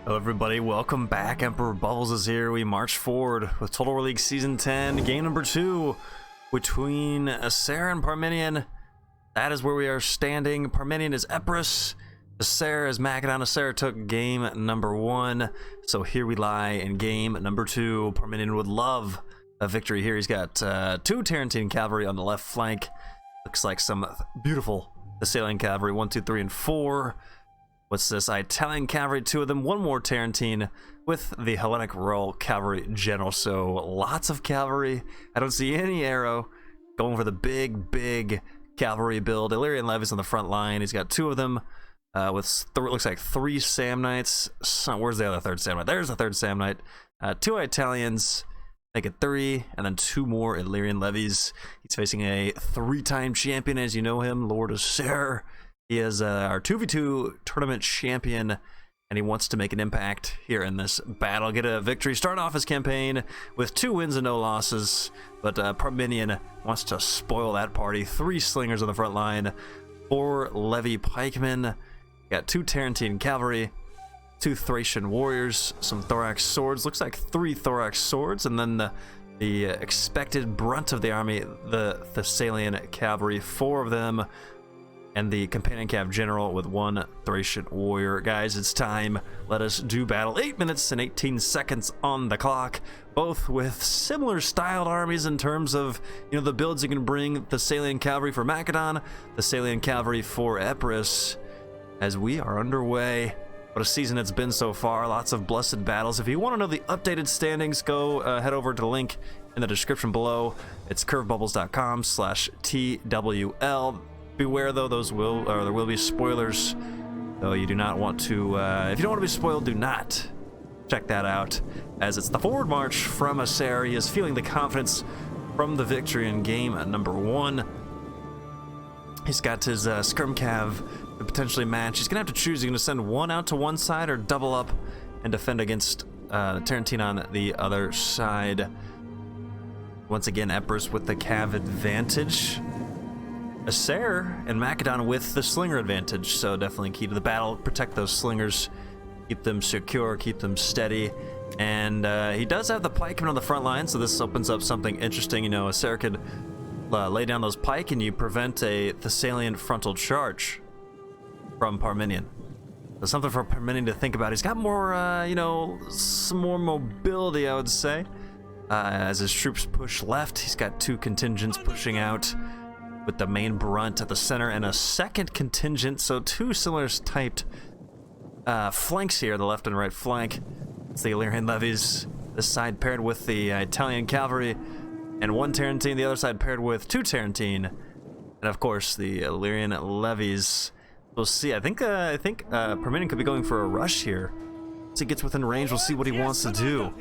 Hello everybody, welcome back. Emperor Bubbles is here. We march forward with Total War League Season 10, game number 2 between Asseror and Parmenion. That is where we are standing. Parmenion is Epirus, Asseror is Macedon. Asseror took game number 1, so here we lie in game number 2. Parmenion would love a victory here. He's got 2 Tarentine cavalry on the left flank. Looks like some beautiful Thessalian cavalry, 1, 2, 3, and 4. What's this? Italian cavalry, 2 of them, 1 more Tarentine with the Hellenic Royal Cavalry General. So lots of cavalry. I don't see any arrow. Going for the big cavalry build. Illyrian levies on the front line. He's got 2 of them with looks like 3 Samnites. Where's the other 3rd Samnite? There's the 3rd Samnite. 2 Italians, make it 3, and then 2 more Illyrian levies. He's facing a 3-time champion, as you know him, Lord Asseror. He is our 2v2 tournament champion, and he wants to make an impact here in this battle, get a victory, start off his campaign with 2 wins and no losses. But Parmenion wants to spoil that party. 3 slingers on the front line, 4 levy pikemen, got 2 Tarentine cavalry, 2 Thracian warriors, some thorax swords, looks like 3 thorax swords, and then the expected brunt of the army, the Thessalian cavalry, 4 of them, and the companion cav general with 1 Thracian warrior. Guys, it's time. Let us do battle. 8 minutes and 18 seconds on the clock, both with similar styled armies in terms of, you know, the builds you can bring. Thessalian cavalry for Macedon, Thessalian cavalry for Epirus, as we are underway. What a season it's been so far. Lots of blessed battles. If you want to know the updated standings, go head over to the link in the description below. It's curvebubbles.com/TWL. Beware though, there will be spoilers, though you do not want to, if you don't want to be spoiled, do not check that out, as it's the forward march from Asseror. He is feeling the confidence from the victory in game number 1. He's got his scrum cav to potentially match. He's gonna have to choose. He's gonna send 1 out to one side or double up and defend against Tarentine on the other side. Once again, Epirus with the cav advantage. Asseror and Macedon with the slinger advantage, so definitely key to the battle. Protect those slingers, keep them secure, keep them steady. And he does have the pikemen on the front line, so this opens up something interesting. You know, Asseror could lay down those pike and you prevent a Thessalian frontal charge from Parmenion. So something for Parmenion to think about. He's got more, you know, some more mobility, I would say. As his troops push left, he's got 2 contingents pushing out, with the main brunt at the center and a 2nd contingent, so 2 similar typed flanks here, the left and right flank. It's the Illyrian levies, this side paired with the Italian cavalry, and 1 Tarentine, the other side paired with 2 Tarentine, and of course the Illyrian levies. We'll see. I think Parmenion could be going for a rush here. Once he gets within range, we'll see what he wants to do.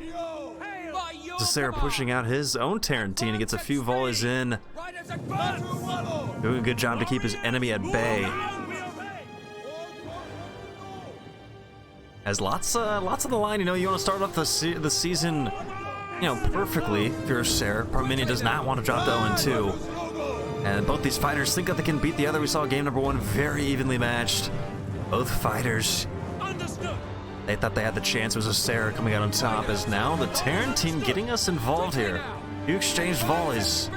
Asseror pushing out his own Tarentine. He gets a few volleys in, doing a good job to keep his enemy at bay. Has lots of the line. You know, you want to start off the season, you know, perfectly. If you're Asseror, Parmenion does not want to drop to 0-2. And both these fighters think that they can beat the other. We saw game number 1 very evenly matched. Both fighters, they thought they had the chance. It was Asseror coming out on top, as now the Tarentine getting us involved here. You exchanged volleys,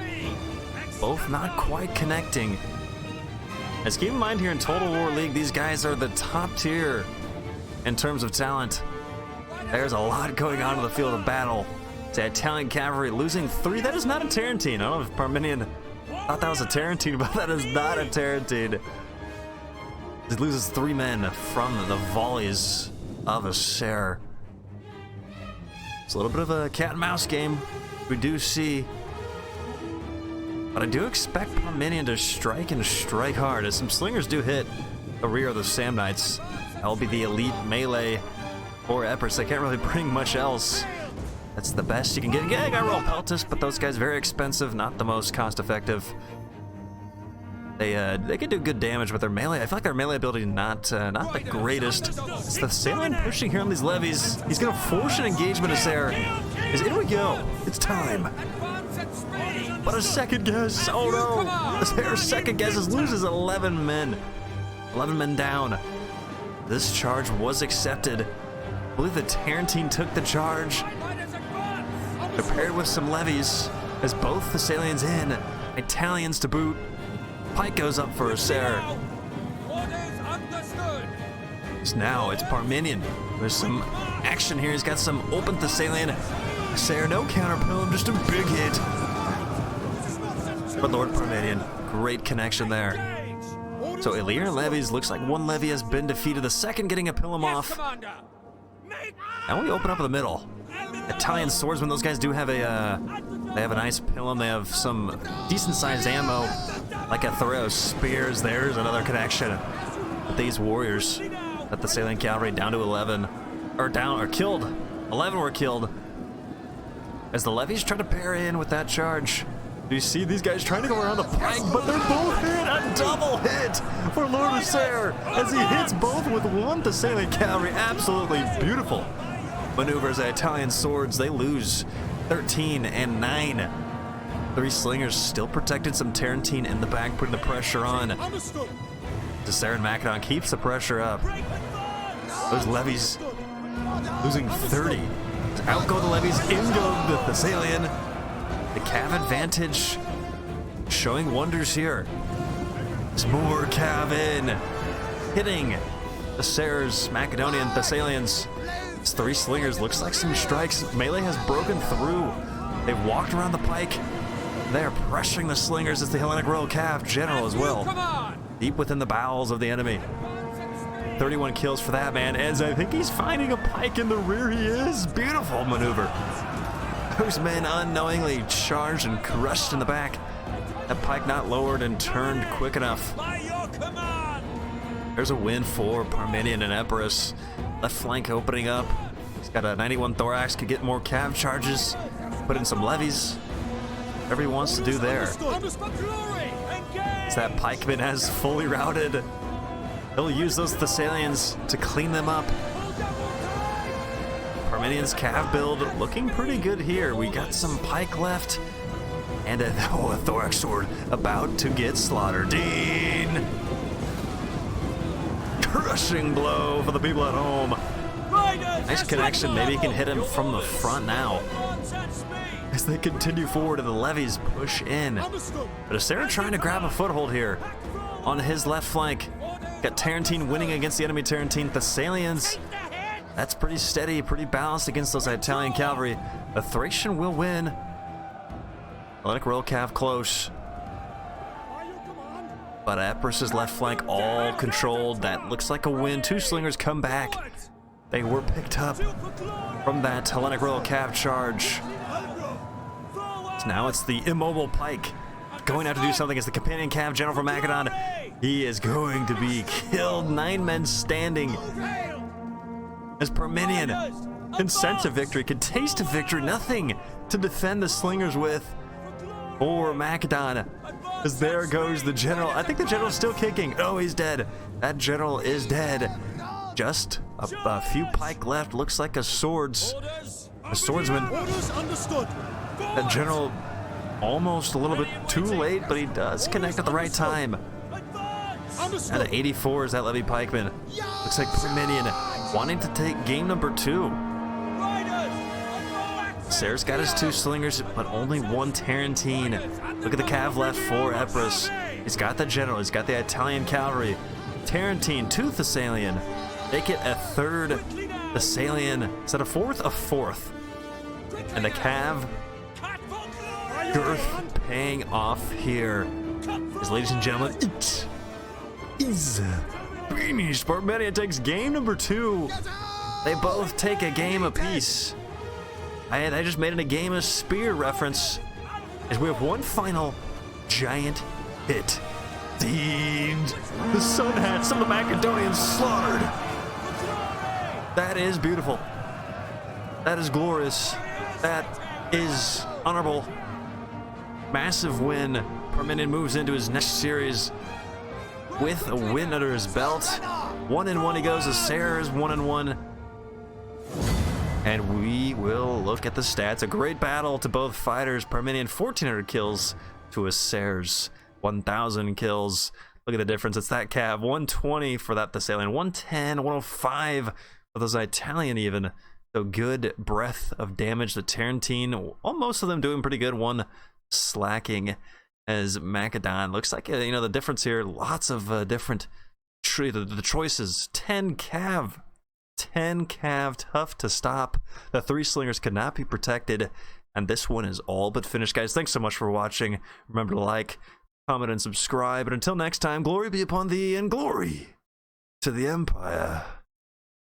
both not quite connecting. As keep in mind here in Total War League, these guys are the top tier in terms of talent. There's a lot going on in the field of battle. The Italian cavalry losing 3. That is not a Tarentine. I don't know if Parmenion thought that was a Tarentine, but that is not a Tarentine. He loses 3 men from the volleys of Asseror. It's a little bit of a cat and mouse game, we do see, but I do expect Parmenion to strike and strike hard, as some slingers do hit the rear of the Samnites. That'll be the elite melee for Epirus. They can't really bring much else. That's the best you can get. Yeah, I got roll peltis, but those guys very expensive, not the most cost effective. They can do good damage with their melee. I feel like their melee ability not the greatest. It's the Thessalian pushing here on these levies. He's gonna force an engagement. Asseror. In we go. It's time. But a second guess. Oh no! Asseror's second guesses, loses 11 men. 11 men down. This charge was accepted. believe the Tarentine took the charge. They're paired with some levies as both Thessalians in, Italians to boot. Pike goes up for Asseror. So now it's Parmenion. There's some action here. He's got some open Thessalian. Asseror, no counter pillar, just a big hit. But Lord Parmenion, great connection there. So Illyrian levies, looks like one levy has been defeated. The second getting a pilum off. Now we open up in the middle. Italian swordsmen, those guys do have a they have a nice pilum. They have some decent sized ammo, like a Thessalian spears. There's another connection. But these warriors, that the Thessalian cavalry down to 11, or killed. 11 were killed. As the levies try to pair in with that charge. Do you see these guys trying to go around the pike, but they're both hit. A double hit for Lord Asseror as he hits both with one Thessalian cavalry. Absolutely beautiful maneuvers. The Italian swords, they lose 13 and 9. 3 slingers still protected. Some Tarentine in the back, putting the pressure on. Asseror and Macedon keeps the pressure up. Those levies losing 30. Out go the levies, in go the Thessalian. The Cav advantage showing wonders here. There's more Cav in. Hitting Asseror's Macedonian Thessalians. It's 3 slingers, looks like some strikes. Melee has broken through. They've walked around the pike. They're pressuring the slingers. It's the Hellenic Royal Cav General as well. Deep within the bowels of the enemy. 31 kills for that man, as I think he's finding a pike in the rear. He is. Beautiful maneuver. Those men unknowingly charged and crushed in the back. That pike not lowered and turned quick enough. There's a win for Parmenion and Epirus. Left flank opening up. He's got a 91 thorax, could get more cav charges, put in some levies. Whatever he wants to do there. As that pikeman has fully routed. He'll use those Thessalians to clean them up. Parmenion's cav build looking pretty good here. We got some pike left. And a thorax sword about to get slaughtered. Dean! Crushing blow for the people at home. Nice connection. Maybe he can hit him from the front now. As they continue forward and the levies push in. But Asseror trying to grab a foothold here on his left flank. Got Tarentine winning against the enemy Tarentine. Thessalians, that's pretty steady, pretty balanced against those Italian cavalry. The Thracian will win. Hellenic Royal Cav close. But Epirus' left flank all controlled. That looks like a win. 2 slingers come back. They were picked up from that Hellenic Royal Cav charge. So now it's the immobile pike going out to do something as the companion cav general from Macedon. He is going to be killed. 9 men standing. As Parmenion can sense a victory, can taste a victory. Nothing to defend the slingers with for Macedon. As there goes the general. I think the general's still kicking. Oh, he's dead. That general is dead. Just a few pike left. Looks like a swordsman. That general almost a little bit too late, but he does connect at the right time. At 84 is that levy pikeman. Looks like Parmenion wanting to take game number 2. Asseror's got his 2 slingers, but only 1 Tarentine. Look at the cav left for Epirus. He's got the general, he's got the Italian cavalry. Tarentine, 2 Thessalian. Make it a 3rd Thessalian. Is that a 4th? A 4th. And the cav girth paying off here. As ladies and gentlemen, it is finished. Parmenion takes game number 2. They both take a game apiece. I just made it a game of spear reference. As we have one final giant hit. Deemed the sun hats of the Macedonians slaughtered. That is beautiful. That is glorious. That is honorable. Massive win. Parmenion moves into his next series with a win under his belt. 1-1 he goes. Asseror is 1-1. And we will look at the stats. A great battle to both fighters. Parmenion 1,400 kills to Asseror's 1,000 kills. Look at the difference. It's that cav. 120 for that Thessalian. 110, 105 of those Italian even. So good breadth of damage. The Tarentine, most of them doing pretty good. One slacking as Macedon. Looks like, the difference here, lots of different the choices. 10 cav. 10 cav, tough to stop. The 3 slingers could not be protected. And this one is all but finished, guys. Thanks so much for watching. Remember to like, comment, and subscribe. And until next time, glory be upon thee and glory to the Empire.